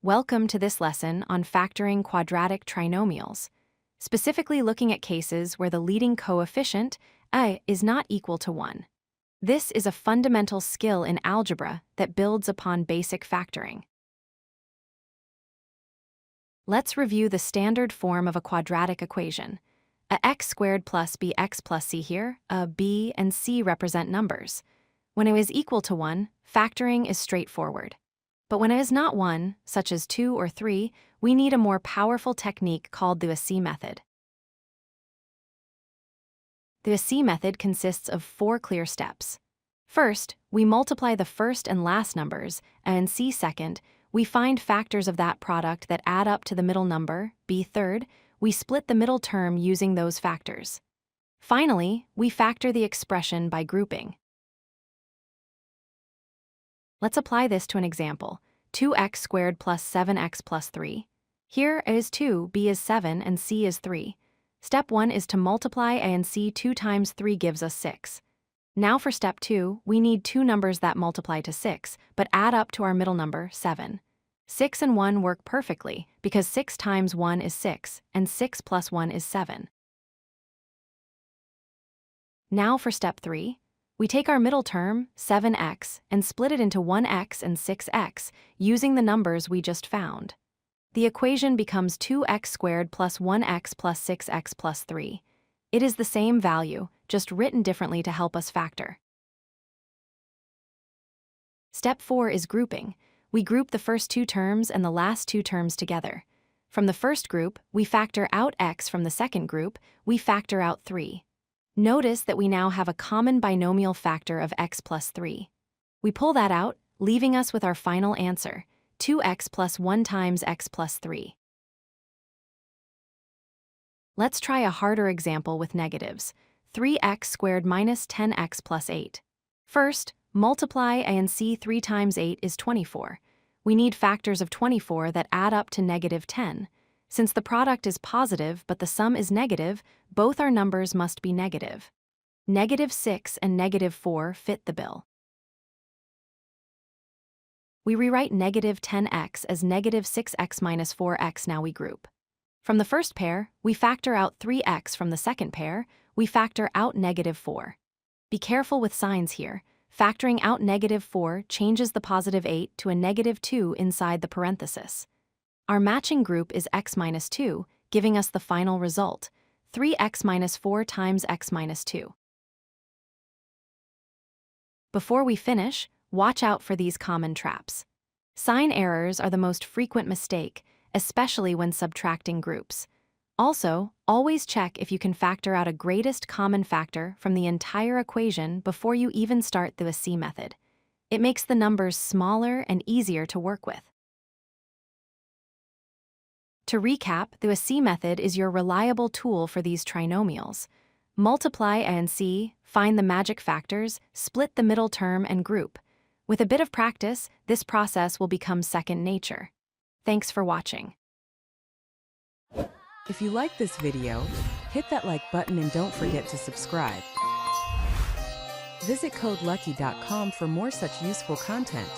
Welcome to this lesson on factoring quadratic trinomials, specifically looking at cases where the leading coefficient, a, is not equal to 1. This is a fundamental skill in algebra that builds upon basic factoring. Let's review the standard form of a quadratic equation. A x squared plus bx plus c here, a b and c represent numbers. When it is equal to 1, factoring is straightforward. But when it is not 1, such as 2 or 3, we need a more powerful technique called the 2+c method. The 2+c method consists of 4 clear steps. First, we multiply the first and last numbers, and c second, we find factors of that product that add up to the middle number, b third, we split the middle term using those factors. Finally, we factor the expression by grouping. Let's apply this to an example. 2x squared plus 7x plus 3. Here a is 2, b is 7, and c is 3. Step 1 is to multiply a and c 2 times 3 gives us 6. Now for step 2, we need two numbers that multiply to 6, but add up to our middle number, 7. 6 and 1 work perfectly, because 6 times 1 is 6, and 6 plus 1 is 7. Now for step 3. We take our middle term, 7x, and split it into 1x and 6x, using the numbers we just found. The equation becomes 2x squared plus 1x plus 6x plus 3. It is the same value, just written differently to help us factor. Step 4 is grouping. We group the first two terms and the last two terms together. From the first group, we factor out x. From the second group, we factor out 3. Notice that we now have a common binomial factor of x plus 3. We pull that out, leaving us with our final answer, 2x plus 1 times x plus 3. Let's try a harder example with negatives, 3x squared minus 10x plus 8. First, multiply a and c 3 times 8 is 24. We need factors of 24 that add up to negative 10. Since the product is positive but the sum is negative, both our numbers must be negative. Negative 6 and negative 4 fit the bill. We rewrite negative 10x as negative 6x minus 4x. Now we group. From the first pair, we factor out 3x. From the second pair, we factor out negative 4. Be careful with signs here. Factoring out negative 4 changes the positive 8 to a negative 2 inside the parenthesis. Our matching group is x minus 2, giving us the final result, 3x minus 4 times x minus 2. Before we finish, watch out for these common traps. Sign errors are the most frequent mistake, especially when subtracting groups. Also, always check if you can factor out a greatest common factor from the entire equation before you even start the 2+c method. It makes the numbers smaller and easier to work with. To recap, the 2+c method is your reliable tool for these trinomials. Multiply a and c, find the magic factors, split the middle term, and group. With a bit of practice, this process will become second nature. Thanks for watching. If you like this video, hit that like button and don't forget to subscribe. Visit codelucky.com for more such useful content.